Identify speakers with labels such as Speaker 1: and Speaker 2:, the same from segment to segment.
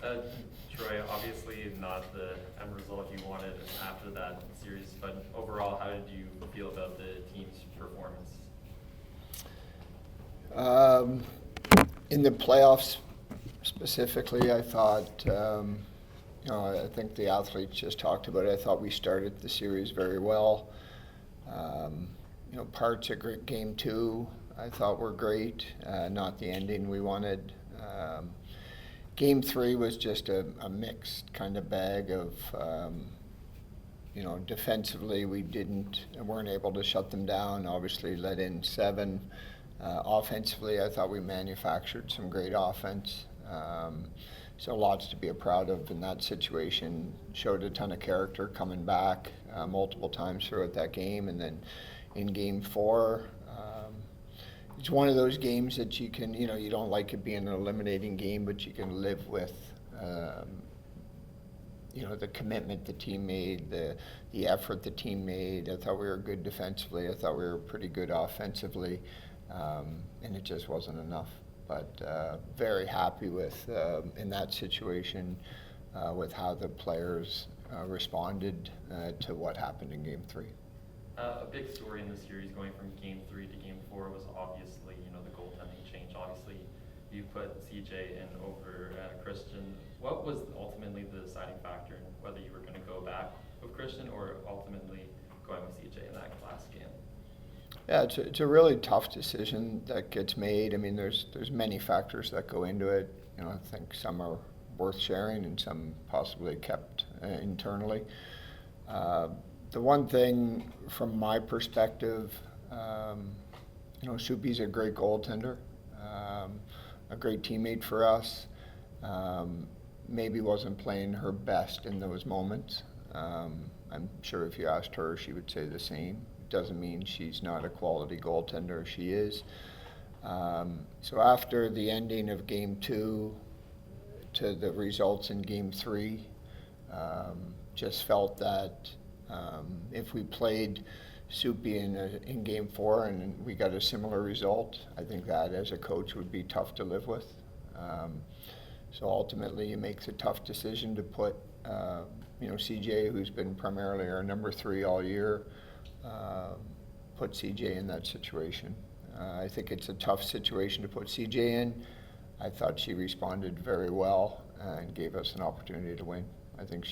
Speaker 1: Uh, Troy, obviously not the end result you wanted after that series, but overall, how did you feel about the team's performance?
Speaker 2: Um, in the playoffs specifically, I thought, I think the athletes just talked about it. I thought we started the series very well. Um, parts of game two I thought were great, not the ending we wanted. Game three was just a mixed kind of bag of, defensively we weren't able to shut them down. Obviously, let in 7. Offensively, I thought we manufactured some great offense. So lots to be proud of in that situation. Showed a ton of character coming back multiple times throughout that game, and then in game 4, it's one of those games that you can, you don't like it being an eliminating game, but you can live with, the commitment the team made, the effort the team made. I thought we were good defensively. I thought we were pretty good offensively, and it just wasn't enough. But very happy with, in that situation, with how the players responded to what happened in game 3.
Speaker 1: A big story in the series going from game 3 to game 4 was obviously, the goaltending change. Obviously, you put CJ in over Christian. What was ultimately the deciding factor in whether you were going to go back with Christian or ultimately going with CJ in that last game?
Speaker 2: Yeah, it's a really tough decision that gets made. I mean, there's many factors that go into it. I think some are worth sharing and some possibly kept internally. The one thing from my perspective, Soupy's a great goaltender, a great teammate for us. Maybe wasn't playing her best in those moments. I'm sure if you asked her, she would say the same. Doesn't mean she's not a quality goaltender. She is. So after the ending of game 2 to the results in game 3, just felt that if we played Soupy in game 4 and we got a similar result, I think that as a coach would be tough to live with. So ultimately, it makes a tough decision to put, CJ, who's been primarily our number 3 all year, put CJ in that situation. I think it's a tough situation to put CJ in. I thought she responded very well and gave us an opportunity to win. I think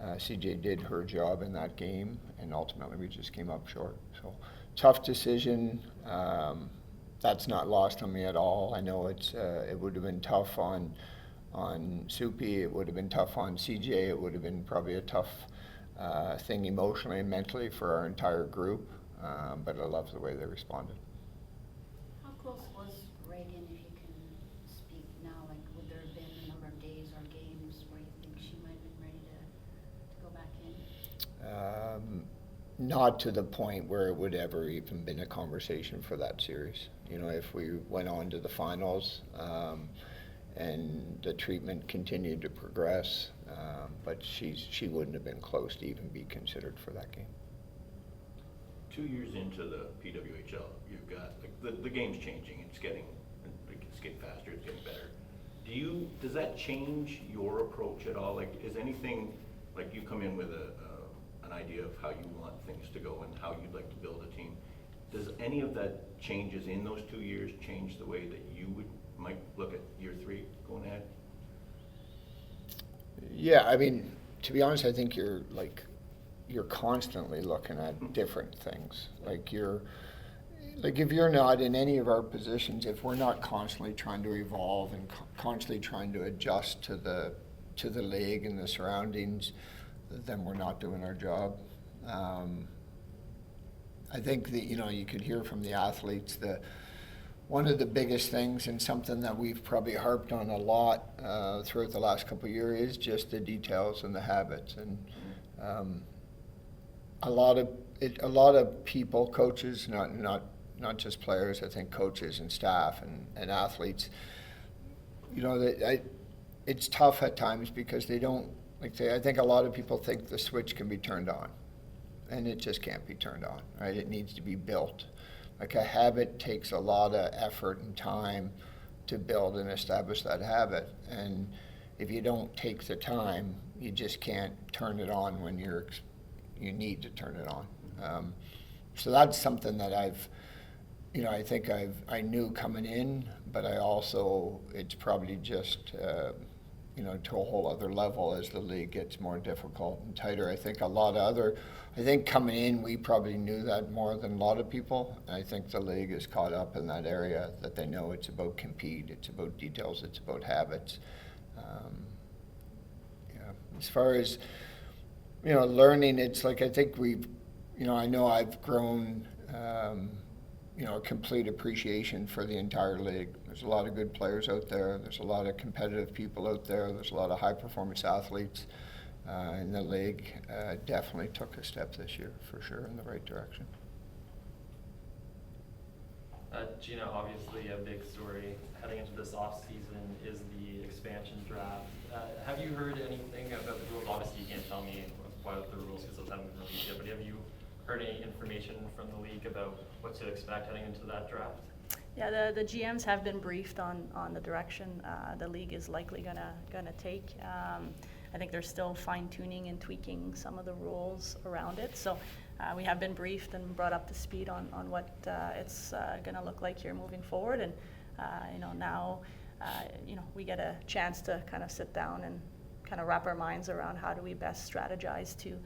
Speaker 2: CJ did her job in that game, and ultimately we just came up short. So tough decision. That's not lost on me at all. I know it would have been tough on Soupy. It would have been tough on CJ. It would have been probably a tough thing emotionally and mentally for our entire group. But I love the way they responded.
Speaker 3: How close was Reagan, if you can speak now? Like, would there have been a number of days or games where you think she might have been ready to go back in?
Speaker 2: Not to the point where it would ever even been a conversation for that series. If we went on to the finals and the treatment continued to progress, but she wouldn't have been close to even be considered for that game.
Speaker 4: 2 years into the PWHL, you've got the game's changing. It's getting faster. It's getting better. Does that change your approach at all? Like, is anything like you come in with an idea of how you want things to go and how you'd like to build a team? Does any of that changes in those 2 years change the way that you might look at year 3 going ahead?
Speaker 2: Yeah, I mean, to be honest, I think you're constantly looking at different things. Like if you're not in any of our positions, if we're not constantly trying to evolve and constantly trying to adjust to the league and the surroundings, then we're not doing our job. I think that you could hear from the athletes that one of the biggest things, and something that we've probably harped on a lot throughout the last couple of years, is just the details and the habits. And a lot of people, coaches, not just players, I think coaches and staff and athletes, it's tough at times because they don't, I think a lot of people think the switch can be turned on, and it just can't be turned on, right? It needs to be built. Like, a habit takes a lot of effort and time to build and establish that habit, and if you don't take the time, you just can't turn it on when you need to turn it on. So that's something that I think I knew coming in, but it's probably just, to a whole other level as the league gets more difficult and tighter. I think coming in, we probably knew that more than a lot of people. I think the league is caught up in that area, that they know it's about compete, it's about details, it's about habits. As far as, learning, it's like, I think I know I've grown, a complete appreciation for the entire league. There's a lot of good players out there. There's a lot of competitive people out there. There's a lot of high-performance athletes in the league. Definitely took a step this year, for sure, in the right direction.
Speaker 1: Gina, obviously a big story heading into this off-season is the expansion draft. Have you heard anything about the rules? Obviously, you can't tell me about the rules because those haven't been released yet, but have you heard any information from the league about what to expect heading into that draft?
Speaker 5: Yeah, the GMs have been briefed on the direction the league is likely gonna take. I think they're still fine-tuning and tweaking some of the rules around it. So we have been briefed and brought up to speed on what it's gonna look like here moving forward. And now we get a chance to kind of sit down and kind of wrap our minds around how do we best strategize to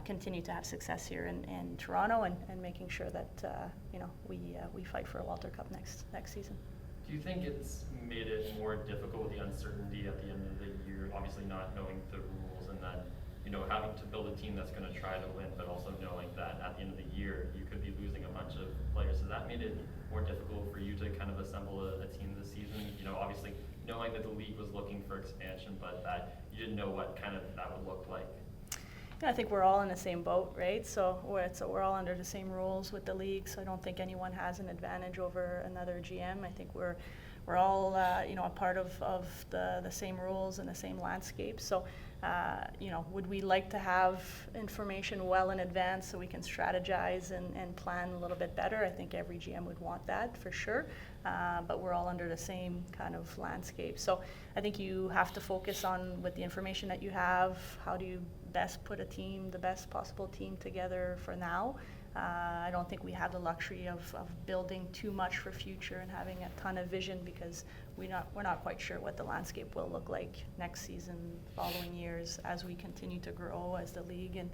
Speaker 5: continue to have success here in Toronto and making sure that we fight for a Walter Cup next season.
Speaker 1: Do you think it's made it more difficult with the uncertainty at the end of the year, obviously not knowing the rules, and then having to build a team that's going to try to win, but also knowing that at the end of the year you could be losing a bunch of players? Has that made it more difficult for you to kind of assemble a team this season? Obviously knowing that the league was looking for expansion, but that you didn't know what kind of that would look like.
Speaker 5: Yeah, I think we're all in the same boat, right? So we're all under the same rules with the league. So I don't think anyone has an advantage over another GM. I think we're all a part of the same rules and the same landscape. So would we like to have information well in advance so we can strategize and plan a little bit better? I think every GM would want that for sure. But we're all under the same kind of landscape. So I think you have to focus on with the information that you have, how do you best put the best possible team together for now. I don't think we have the luxury of building too much for future and having a ton of vision because we're not quite sure what the landscape will look like next season, following years as we continue to grow as the league and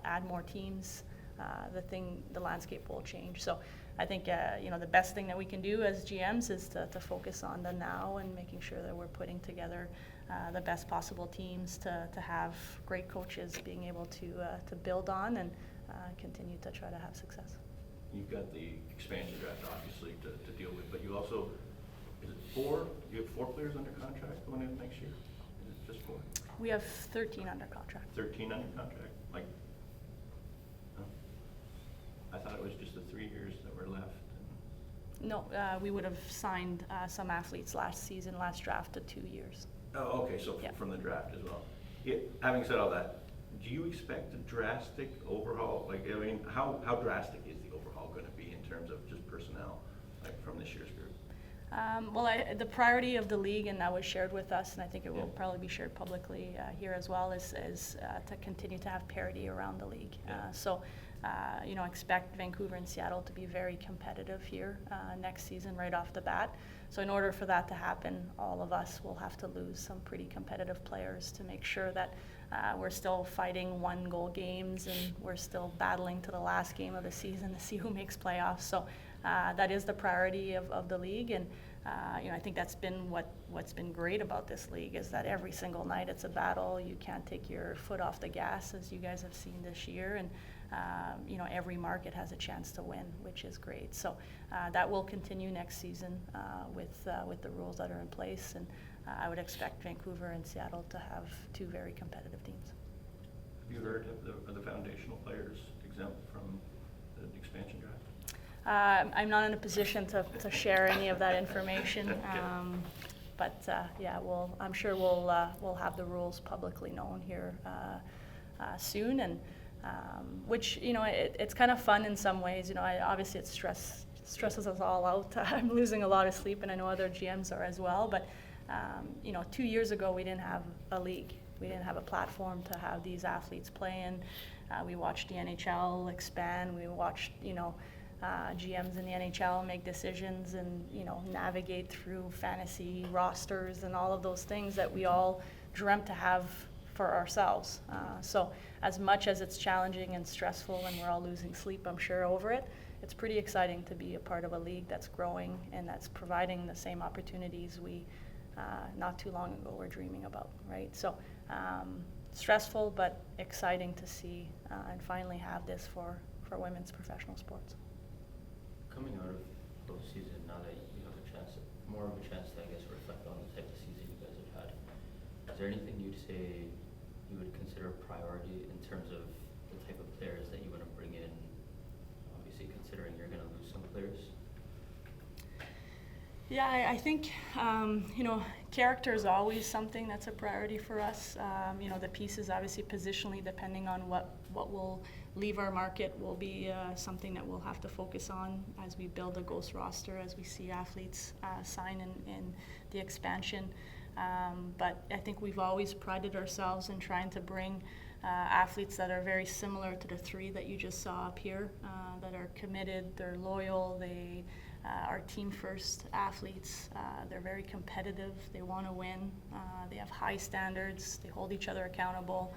Speaker 5: add more teams. The landscape will change. So I think the best thing that we can do as GMs is to focus on the now and making sure that we're putting together the best possible teams to have great coaches being able to build on and continue to try to have success.
Speaker 4: You've got the expansion draft obviously to deal with, but you also, is it 4? You have 4 players under contract going in next year? Is it just 4?
Speaker 5: We have 13 under contract.
Speaker 4: 13 under contract? I thought it was just the 3 years that were left.
Speaker 5: No, we would have signed some athletes last draft to 2 years.
Speaker 4: Oh, okay, so
Speaker 5: yeah.
Speaker 4: From the draft as well. Having said all that, do you expect a drastic overhaul? How drastic is the overhaul going to be in terms of just personnel, from this year's group?
Speaker 5: The priority of the league, and that was shared with us, and I think it will probably be shared publicly here as well, is to continue to have parity around the league. Expect Vancouver and Seattle to be very competitive here next season right off the bat. So in order for that to happen, all of us will have to lose some pretty competitive players to make sure that we're still fighting 1-goal games and we're still battling to the last game of the season to see who makes playoffs. So that is the priority of the league, and I think that's been what's been great about this league is that every single night it's a battle. You can't take your foot off the gas, as you guys have seen this year, and every market has a chance to win, which is great. So that will continue next season with the rules that are in place, and I would expect Vancouver and Seattle to have 2 very competitive teams.
Speaker 4: Have you heard of the foundational players exempt from the expansion draft?
Speaker 5: I'm not in a position to share any of that information, but I'm sure we'll have the rules publicly known here soon, and which it's kind of fun in some ways. Obviously it stresses us all out. I'm losing a lot of sleep, and I know other GMs are as well. But You know, 2 years ago, we didn't have a league. We didn't have a platform to have these athletes play in. We watched the NHL expand. We watched, you know, GMs in the NHL make decisions and, you know, navigate through fantasy rosters and all of those things that we all dreamt to have for ourselves. So as much as it's challenging and stressful and we're all losing sleep, I'm sure, over it, it's pretty exciting to be a part of a league that's growing and that's providing the same opportunities we not too long ago were dreaming about, right? So stressful, but exciting to see and finally have this for women's professional sports.
Speaker 6: Coming out of postseason, now that you have a chance, more of a chance to, I guess, reflect on the type of season you guys have had, is there anything you'd say you would consider a priority in terms of the type of players that you want to bring in? Obviously, considering you're going to lose some players.
Speaker 5: Yeah, I think, you know, character is always something that's a priority for us. You know, the pieces, obviously, positionally, depending on what will leave our market, will be something that we'll have to focus on as we build a Ghost roster, as we see athletes sign in the expansion. But I think we've always prided ourselves in trying to bring athletes that are very similar to the three that you just saw up here, that are committed, they're loyal, they are team-first athletes. They're very competitive. They want to win. They have high standards. They hold each other accountable.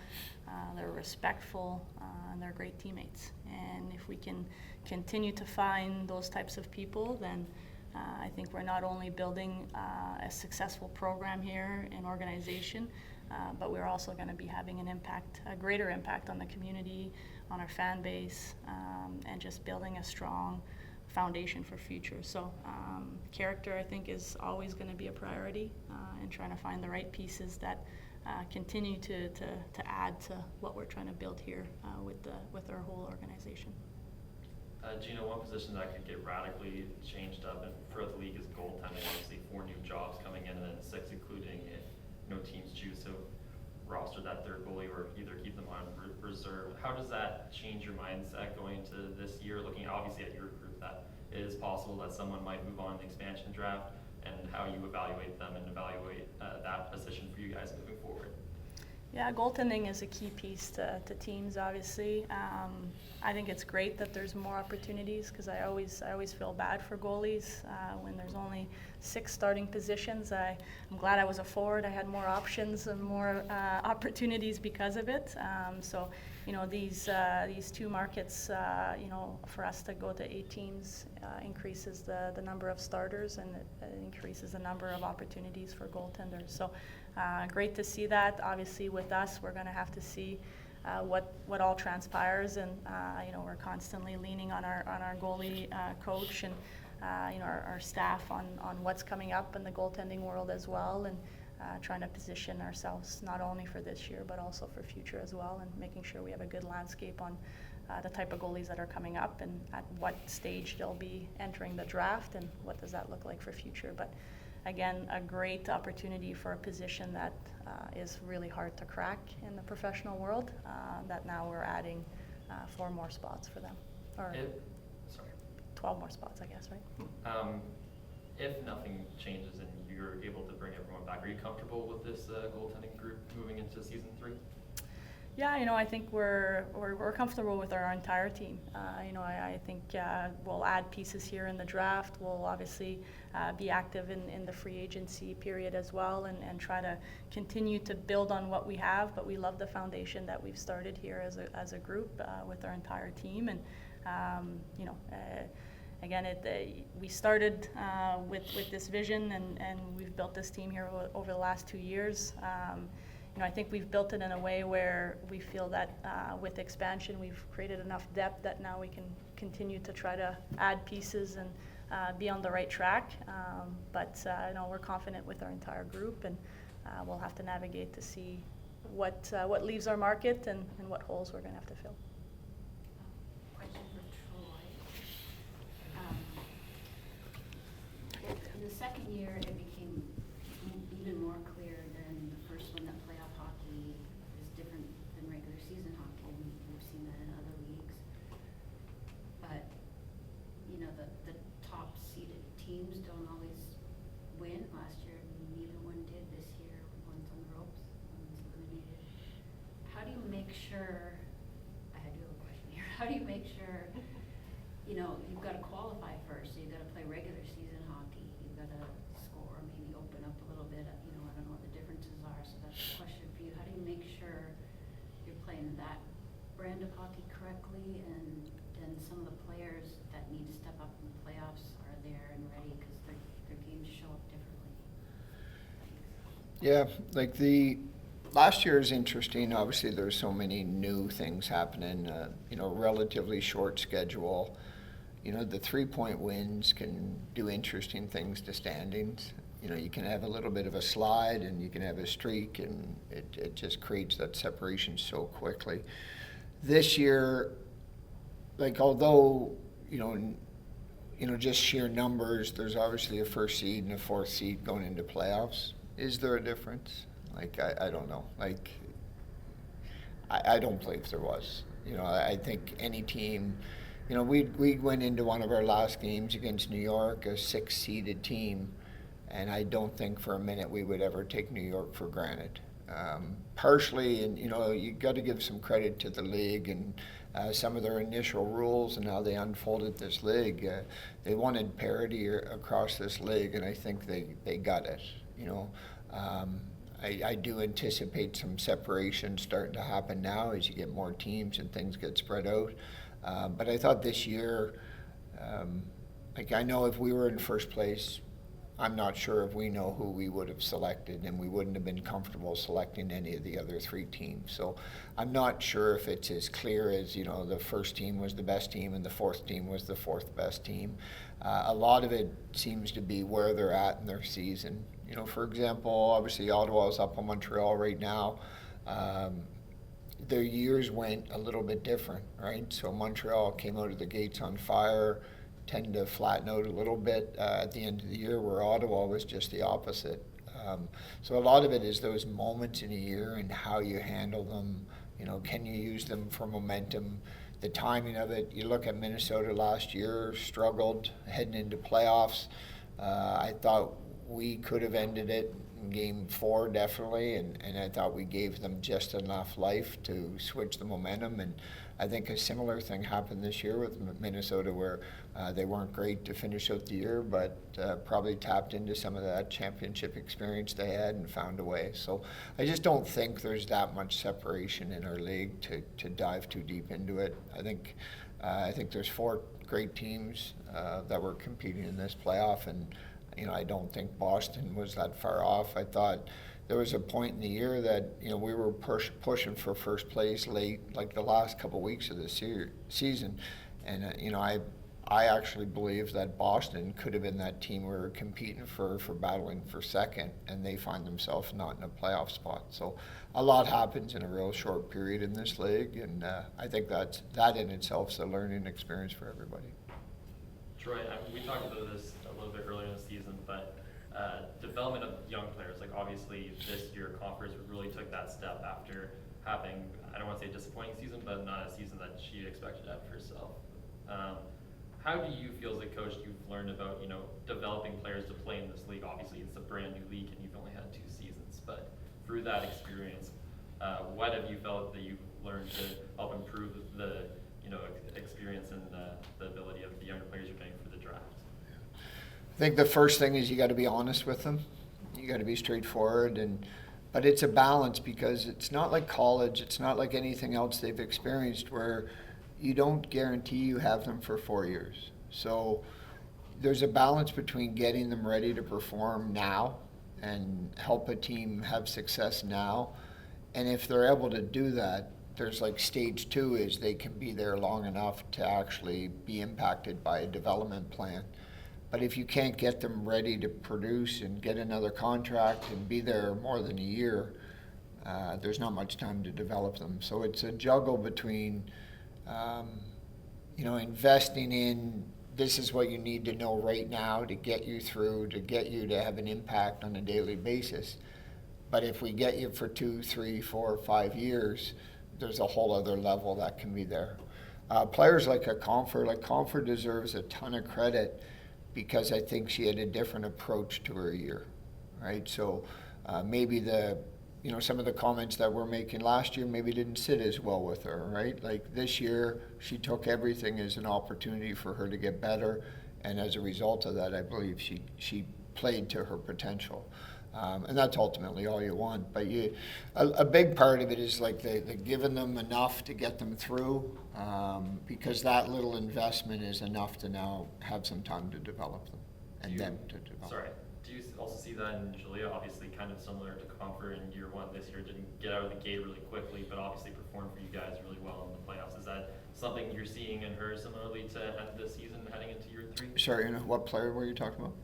Speaker 5: They're respectful, and they're great teammates. And if we can continue to find those types of people, then I think we're not only building a successful program here and organization, but we're also going to be having an impact, a greater impact on the community, on our fan base, and just building a strong foundation for future. So character, I think, is always going to be a priority, and trying to find the right pieces that continue to add to what we're trying to build here with our whole organization.
Speaker 1: Gina, one position that could get radically changed up and for the league is goaltending. Obviously, 4 new jobs coming in, and then 6 including if teams choose to roster that third goalie or either keep them on reserve. How does that change your mindset going into this year, looking obviously at your group, that it is possible that someone might move on in the expansion draft, and how you evaluate them and evaluate that position for you guys moving forward?
Speaker 5: Yeah, goaltending is a key piece to teams, obviously. I think it's great that there's more opportunities, because I always feel bad for goalies when there's only 6 starting positions. I'm glad I was a forward. I had more options and more opportunities because of it. So, you know, these 2 markets, you know, for us to go to 8 teams increases the number of starters, and it increases the number of opportunities for goaltenders. So great to see that. Obviously, with us, we're going to have to see what all transpires, and you know, we're constantly leaning on our goalie coach and you know, our staff on what's coming up in the goaltending world as well, and trying to position ourselves not only for this year but also for future as well, and making sure we have a good landscape on the type of goalies that are coming up and at what stage they'll be entering the draft, and what does that look like for future. But again, a great opportunity for a position that is really hard to crack in the professional world, that now we're adding 4 more spots for them, or 12 more spots, I guess, right?
Speaker 1: If nothing changes and you're able to bring everyone back, are you comfortable with this goaltending group moving into season 3?
Speaker 5: Yeah, you know, I think we're comfortable with our entire team. You know, I think we'll add pieces here in the draft. We'll obviously be active in the free agency period as well, and try to continue to build on what we have. But we love the foundation that we've started here as a group with our entire team. And you know, again, we started with this vision, and we've built this team here over the last 2 years. You know, I think we've built it in a way where we feel that with expansion, we've created enough depth that now we can continue to try to add pieces and be on the right track. But you know, we're confident with our entire group, and we'll have to navigate to see what leaves our market and what holes we're going to have to fill.
Speaker 3: Question for Troy. In the second year, it became even more clear than the first one that playoff hockey is different than regular season hockey, and we've seen that in other leagues. But, you know, the top seeded teams don't always win. Last year, neither one make sure, I do have a question here, how do you make sure, you know, you've got to qualify first, so you've got to play regular season hockey, you've got to score, maybe open up a little bit, you know, I don't know what the differences are, so that's a question for you. How do you make sure you're playing that brand of hockey correctly, and then some of the players that need to step up in the playoffs are there and ready, because their games show up differently?
Speaker 2: Yeah, like the last year is interesting. Obviously, there's so many new things happening. You know, relatively short schedule. You know, the 3-point wins can do interesting things to standings. You know, you can have a little bit of a slide, and you can have a streak, and it just creates that separation so quickly. This year, like although you know, just sheer numbers, there's obviously a first seed and a fourth seed going into playoffs. Is there a difference? Like, I don't know. Like, I don't believe there was. You know, I think any team, you know, we went into one of our last games against New York, a 6-seeded team, and I don't think for a minute we would ever take New York for granted. Partially, and you know, you got to give some credit to the league and some of their initial rules and how they unfolded this league. They wanted parity across this league, and I think they got it. You know, I do anticipate some separation starting to happen now as you get more teams and things get spread out. But I thought this year, like I know if we were in first place, I'm not sure if we know who we would have selected, and we wouldn't have been comfortable selecting any of the other 3 teams. So I'm not sure if it's as clear as, you know, the first team was the best team and the fourth team was the fourth best team. A lot of it seems to be where they're at in their season. You know, for example, obviously Ottawa's up on Montreal right now. Their years went a little bit different, right? So Montreal came out of the gates on fire, tend to flatten out a little bit at the end of the year, where Ottawa was just the opposite. So a lot of it is those moments in a year and how you handle them. You know, can you use them for momentum? The timing of it. You look at Minnesota last year, struggled heading into playoffs. I thought we could have ended it in Game 4 definitely, and I thought we gave them just enough life to switch the momentum. And I think a similar thing happened this year with Minnesota, where they weren't great to finish out the year, but probably tapped into some of that championship experience they had and found a way. So I just don't think there's that much separation in our league to dive too deep into it. I think there's 4 great teams that were competing in this playoff, and you know, I don't think Boston was that far off. I thought there was a point in the year that, you know, we were pushing for first place late, like the last couple of weeks of the season, and you know, I actually believe that Boston could have been that team we were competing for battling for second, and they find themselves not in a playoff spot. So a lot happens in a real short period in this league, and I think that in itself is a learning experience for everybody.
Speaker 1: Troy, we talked about this a little bit earlier in the season, but development of young players, like obviously this year Conference really took that step after having, I don't want to say a disappointing season, but not a season that she expected out of herself. How do you feel as a coach you've learned about, you know, developing players to play in this league? Obviously it's a brand new league and you've only had 2 seasons, but through that experience, what have you felt that you've learned to help improve the, you know, experience and the ability of the younger players you're getting for the draft?
Speaker 2: I think the first thing is you got to be honest with them. You got to be straightforward, but it's a balance, because it's not like college. It's not like anything else they've experienced where you don't guarantee you have them for 4 years. So there's a balance between getting them ready to perform now and help a team have success now. And if they're able to do that, there's like stage 2 is they can be there long enough to actually be impacted by a development plan. But if you can't get them ready to produce and get another contract and be there more than a year, there's not much time to develop them. So it's a juggle between, you know, investing in this is what you need to know right now to get you through, to get you to have an impact on a daily basis. But if we get you for 2, 3, 4, 5 years, there's a whole other level that can be there. Players like Comfort deserves a ton of credit, because I think she had a different approach to her year, right? So maybe the you know, some of the comments that we're making last year maybe didn't sit as well with her, right? Like this year, she took everything as an opportunity for her to get better, and as a result of that, I believe she played to her potential. And that's ultimately all you want. But a big part of it is like the giving them enough to get them through, because that little investment is enough to now have some time to develop them and them to develop.
Speaker 1: Sorry. Do you also see that in Julia? Obviously, kind of similar to Comfort in year one this year, didn't get out of the gate really quickly, but obviously performed for you guys really well in the playoffs. Is that something you're seeing in her similarly to end the season heading into year 3?
Speaker 2: Sorry, and what player were you talking about?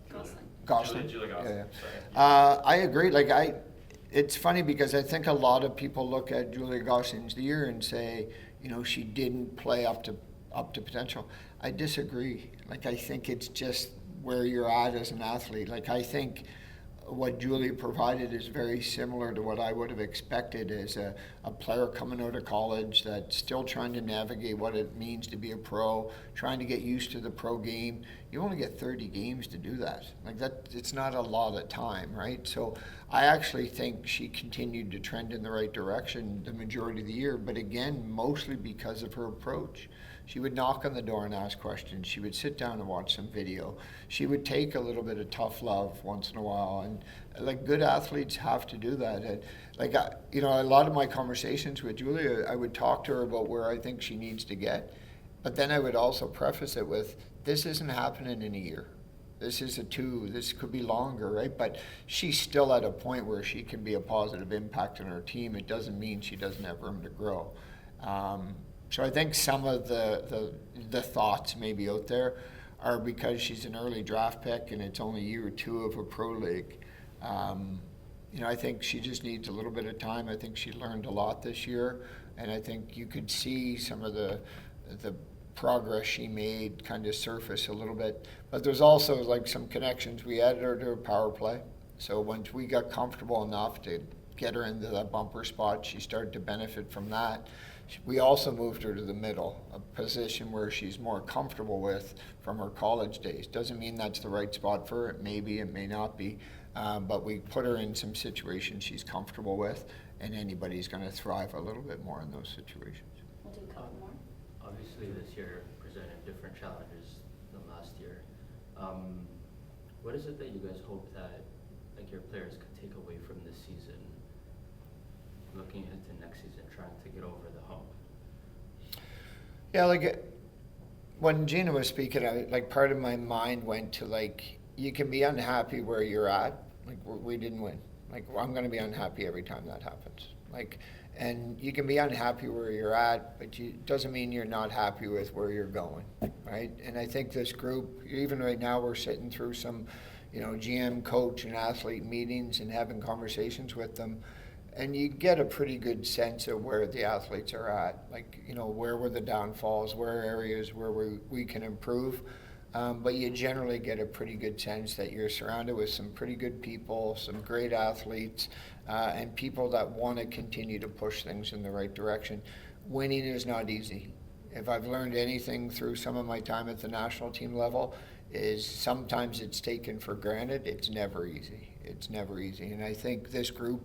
Speaker 1: It was
Speaker 3: Gosling.
Speaker 1: Julia Gosling.
Speaker 2: Yeah, yeah.
Speaker 1: Sorry.
Speaker 2: I agree. It's funny because I think a lot of people look at Julia Gosling's year and say, you know, she didn't play up to potential. I disagree. Like, I think it's just where you're at as an athlete. Like, I think what Julie provided is very similar to what I would have expected as a player coming out of college that's still trying to navigate what it means to be a pro, trying to get used to the pro game. You only get 30 games to do that. Like that, it's not a lot of time, right? So I actually think she continued to trend in the right direction the majority of the year, but again, mostly because of her approach. She would knock on the door and ask questions. She would sit down and watch some video. She would take a little bit of tough love once in a while. And like good athletes have to do that. And like, you know, a lot of my conversations with Julia, I would talk to her about where I think she needs to get. But then I would also preface it with, this isn't happening in a year. This is this could be longer, right? But she's still at a point where she can be a positive impact on her team. It doesn't mean she doesn't have room to grow. So I think some of the thoughts maybe out there are because she's an early draft pick and it's only year 2 of a pro league. You know, I think she just needs a little bit of time. I think she learned a lot this year, and I think you could see some of the progress she made kind of surface a little bit. But there's also like some connections. We added her to a power play. So once we got comfortable enough to get her into that bumper spot, she started to benefit from that. We also moved her to the middle, a position where she's more comfortable with from her college days. Doesn't mean that's the right spot for her. It may be, it may not be. But we put her in some situations she's comfortable with, and anybody's going to thrive a little bit more in those situations.
Speaker 3: We'll do a couple more.
Speaker 6: Obviously, this year presented different challenges than last year. What is it that you guys hope that like your players could take away from this season, looking into next season, trying to get over the hump?
Speaker 2: Yeah, like when Gina was speaking, like part of my mind went to like, you can be unhappy where you're at. Like we didn't win. Like I'm going to be unhappy every time that happens. Like, and you can be unhappy where you're at, but it doesn't mean you're not happy with where you're going, right? And I think this group, even right now, we're sitting through some, you know, GM, coach, and athlete meetings and having conversations with them. And you get a pretty good sense of where the athletes are at, like, you know, where were the downfalls, where are areas where we can improve. But you generally get a pretty good sense that you're surrounded with some pretty good people, some great athletes, and people that want to continue to push things in the right direction. Winning is not easy. If I've learned anything through some of my time at the national team level, is sometimes it's taken for granted. It's never easy. It's never easy. And I think this group,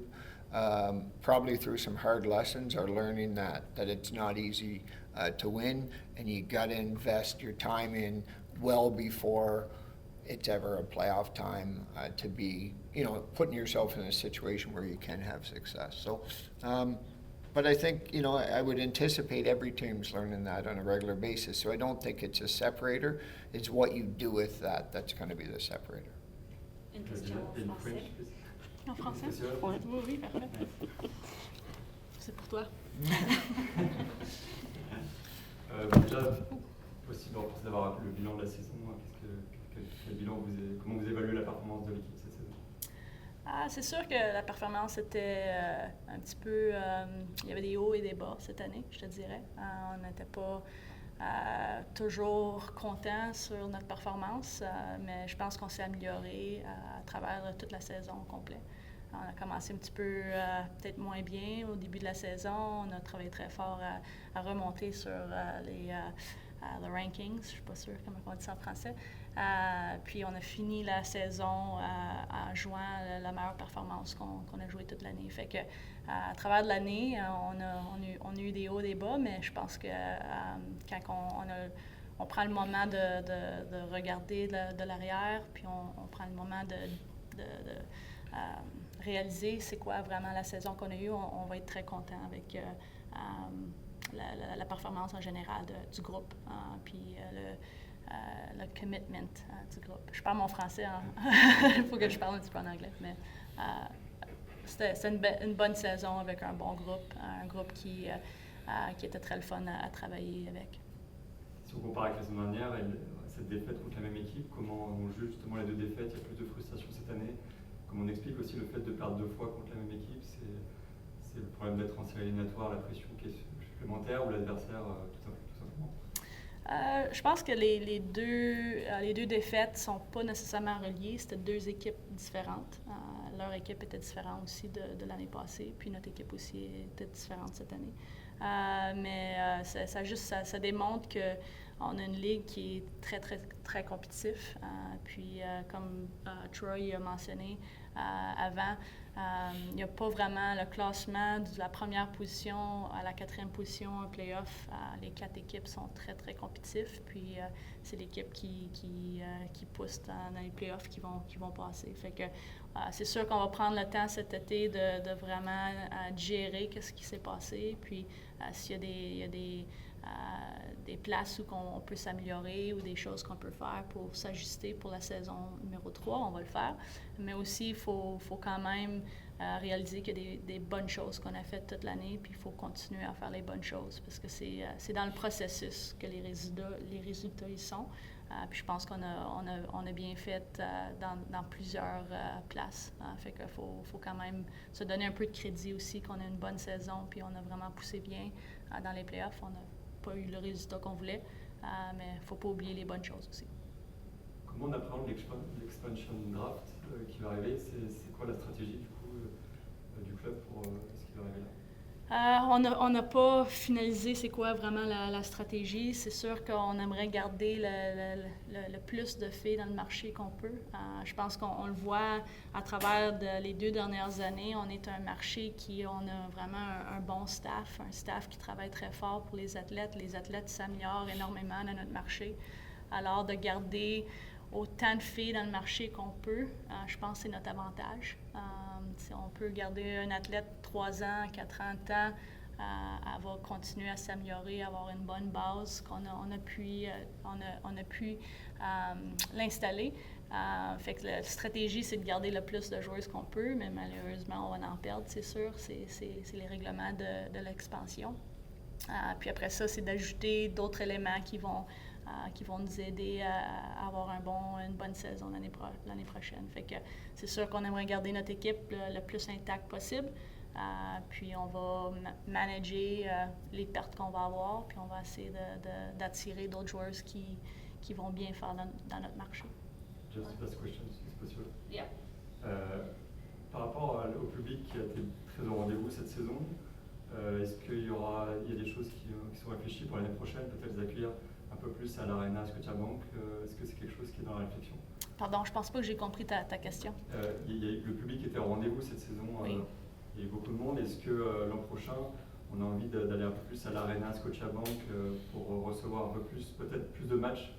Speaker 2: probably through some hard lessons, are learning that it's not easy to win, and you got to invest your time in well before it's ever a playoff time to be, you know, putting yourself in a situation where you can have success. So, but I think, you know, I would anticipate every team's learning that on a regular basis. So I don't think it's a separator. It's what you do with that that's going to be the separator.
Speaker 3: Une question en français.
Speaker 5: En français? Oui, oui, parfait. C'est pour toi.
Speaker 7: Déjà, possible en plus d'avoir le bilan de la saison. Quel bilan comment vous évaluez la performance de l'équipe cette saison?
Speaker 5: C'est sûr que la performance était un petit peu... il y avait des hauts et des bas cette année, je te dirais. On n'était pas toujours content sur notre performance, mais je pense qu'on s'est amélioré à travers toute la saison au complet. On a commencé un petit peu peut-être moins bien au début de la saison. On a travaillé très fort à remonter sur les rankings. Je ne suis pas sûre comment on dit ça en français. Puis on a fini la saison en jouant la meilleure performance qu'on a joué toute l'année. Fait que à travers de l'année, on a eu des hauts, des bas, mais je pense que quand on prend le moment de regarder de l'arrière, puis on prend le moment de réaliser c'est quoi vraiment la saison qu'on a eue, on va être très content avec la performance en général du groupe, puis le commitment du groupe. Je parle mon français, il faut que je parle un petit peu en anglais, mais c'était une bonne saison avec un bon groupe, un groupe qui était très le fun à travailler avec.
Speaker 7: Si on compare avec la saison dernière, cette défaite contre la même équipe, comment on juge justement les deux défaites? Il y a plus de frustration cette année. Comment on explique aussi le fait de perdre 2 fois contre la même équipe? C'est le problème d'être en série éliminatoire, la pression qui est supplémentaire, ou l'adversaire tout simplement?
Speaker 5: Je pense que les deux défaites ne sont pas nécessairement reliées. C'était 2 équipes différentes. Leur équipe était différente aussi de l'année passée, puis notre équipe aussi était différente cette année. Mais ça démontre qu'on a une ligue qui est très, très, très compétitive. Puis, comme Troy a mentionné avant, il n'y a pas vraiment le classement de la première position à la 4e position en play-off. Les 4 équipes sont très, très compétitives. Puis, c'est l'équipe qui pousse dans les play-offs qui vont passer. Fait que c'est sûr qu'on va prendre le temps cet été de vraiment digérer ce qui s'est passé. Puis, s'il y a des places où on peut s'améliorer ou des choses qu'on peut faire pour s'ajuster pour la saison numéro 3, on va le faire. Mais aussi, il faut quand même réaliser qu'il y a des bonnes choses qu'on a faites toute l'année, puis il faut continuer à faire les bonnes choses parce que c'est dans le processus que les résultats y sont. Puis je pense qu'on a bien fait dans plusieurs places. Fait qu'il faut quand même se donner un peu de crédit aussi qu'on a une bonne saison, puis on a vraiment poussé bien dans les playoffs. On n'a pas eu le résultat qu'on voulait, mais il ne faut pas oublier les bonnes choses aussi.
Speaker 7: Comment on appréhende l'expansion draft qui va arriver? C'est quoi la stratégie du coup du club pour ce qui va arriver là?
Speaker 5: On n'a pas finalisé c'est quoi vraiment la stratégie. C'est sûr qu'on aimerait garder le plus de filles dans le marché qu'on peut. Je pense qu'on le voit à travers les 2 dernières années. On est un marché on a vraiment un bon staff, un staff qui travaille très fort pour les athlètes. Les athlètes s'améliorent énormément dans notre marché. Alors, de garder autant de filles dans le marché qu'on peut, je pense que c'est notre avantage. Si on peut garder un athlète 3 ans, 4 ans de temps, elle va continuer à s'améliorer, avoir une bonne base qu'on a pu l'installer. Fait que la stratégie, c'est de garder le plus de joueuses qu'on peut, mais malheureusement, on va en perdre, c'est sûr. C'est les règlements de l'expansion. Puis après ça, c'est d'ajouter d'autres éléments qui vont nous aider à avoir une bonne saison l'année prochaine. Fait que c'est sûr qu'on aimerait garder notre équipe le plus intacte possible. Puis on va manager les pertes qu'on va avoir, puis on va essayer d'attirer d'autres joueurs qui vont bien faire dans notre marché.
Speaker 7: Just last question, si c'est possible.
Speaker 5: Yeah.
Speaker 7: Par rapport au public qui a été très au rendez-vous cette saison, est-ce qu'il y a des choses qui sont réfléchies pour l'année prochaine, peut-être les accueillir un peu plus à l'Arena Scotiabank? Est-ce que c'est quelque chose qui est dans la réflexion?
Speaker 5: Pardon, je pense pas que j'ai compris ta question.
Speaker 7: Le public était au rendez-vous cette saison.
Speaker 5: Oui.
Speaker 7: Il y a eu beaucoup de monde. Est-ce que l'an prochain, on a envie d'aller un peu plus à l'Arena Scotiabank pour recevoir un peu plus, peut-être plus de matchs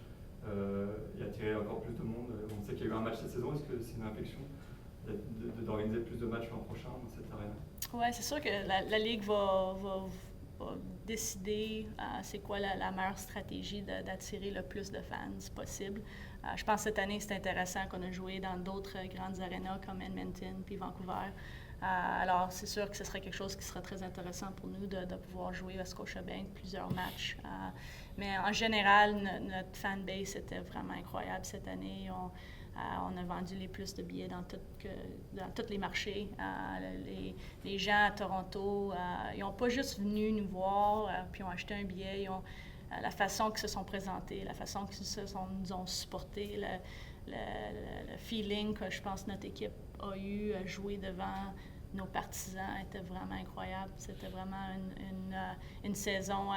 Speaker 7: et attirer encore plus de monde? On sait qu'il y a eu un match cette saison. Est-ce que c'est une réflexion d'organiser plus de matchs l'an prochain dans cette arène?
Speaker 5: Oui, c'est sûr que la Ligue va décider c'est quoi la meilleure stratégie d'attirer le plus de fans possible. Je pense que cette année, c'est intéressant qu'on a joué dans d'autres grandes arénas comme Edmonton puis Vancouver. Alors, c'est sûr que ce serait quelque chose qui serait très intéressant pour nous de pouvoir jouer à Scotiabank plusieurs matchs. Mais en général, notre fanbase était vraiment incroyable cette année. On a vendu les plus de billets dans tous les marchés. Les gens à Toronto, ils n'ont pas juste venu nous voir puis ont acheté un billet. Ils ont, la façon qu'ils se sont présentés, la façon qu'ils nous ont supportés, le feeling que je pense notre équipe a eu à jouer devant nos partisans étaient vraiment incroyables. C'était vraiment une saison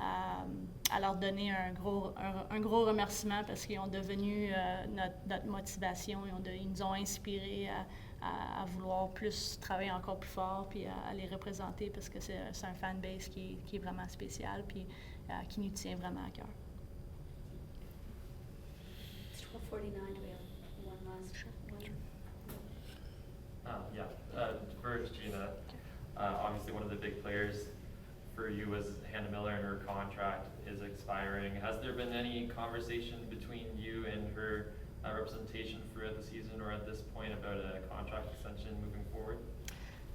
Speaker 5: à leur donner un gros remerciement parce qu'ils ont devenu notre motivation. Ils nous ont inspirés à vouloir plus travailler encore plus fort puis à les représenter parce que c'est un fanbase qui est vraiment spécial puis qui nous tient vraiment à cœur.
Speaker 8: It's 12:49. Do we have one last one?
Speaker 1: For Gina, obviously one of the big players for you was Hannah Miller, and her contract is expiring. Has there been any conversation between you and her representation throughout the season or at this point about a contract extension moving forward?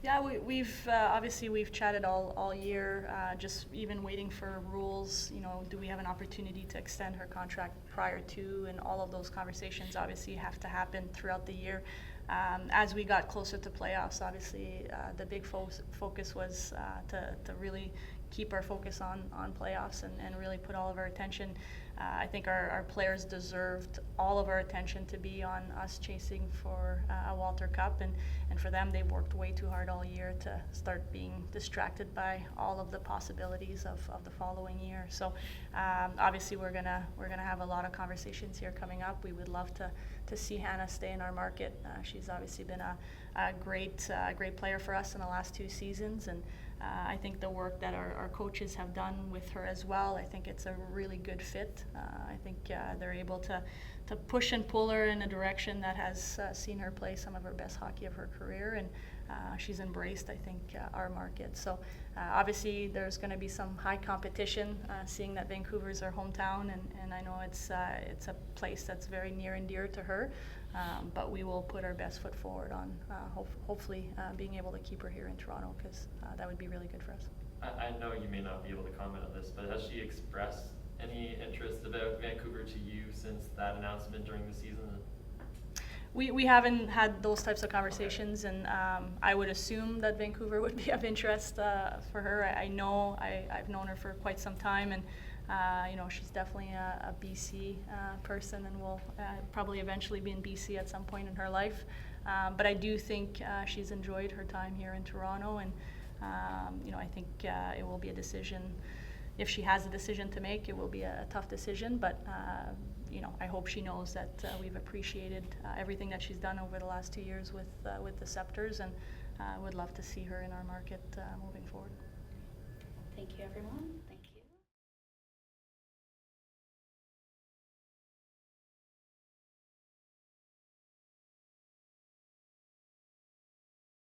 Speaker 5: Yeah, we've obviously we've chatted all year, just even waiting for rules. Do we have an opportunity to extend her contract prior to? And all of those conversations obviously have to happen throughout the year. As we got closer to playoffs, obviously the big focus was to really keep our focus on playoffs and really put all of our attention. I think our players deserved all of our attention to be on us chasing for a Walter Cup, and for them, they've worked way too hard all year to start being distracted by all of the possibilities of the following year. So obviously we're gonna have a lot of conversations here coming up. We would love to see Hannah stay in our market. She's obviously been a great player for us in the last 2 seasons, and I think the work that our coaches have done with her as well, I think it's a really good fit. I think they're able to push and pull her in a direction that has seen her play some of her best hockey of her career, and she's embraced, I think, our market. So obviously there's going to be some high competition, seeing that Vancouver's our hometown, and I know it's a place that's very near and dear to her, but we will put our best foot forward on hopefully being able to keep her here in Toronto, because that would be really good for us.
Speaker 1: I know you may not be able to comment on this, but has she expressed any interest about Vancouver to you since that announcement during the season?
Speaker 5: We haven't had those types of conversations, and I would assume that Vancouver would be of interest for her. I've known her for quite some time, and she's definitely a BC person, and will probably eventually be in BC at some point in her life. But I do think she's enjoyed her time here in Toronto, and I think it will be a decision. If she has a decision to make, it will be a tough decision, but I hope she knows that we've appreciated everything that she's done over the last 2 years with the Sceptres, and would love to see her in our market moving forward.
Speaker 8: Thank you, everyone.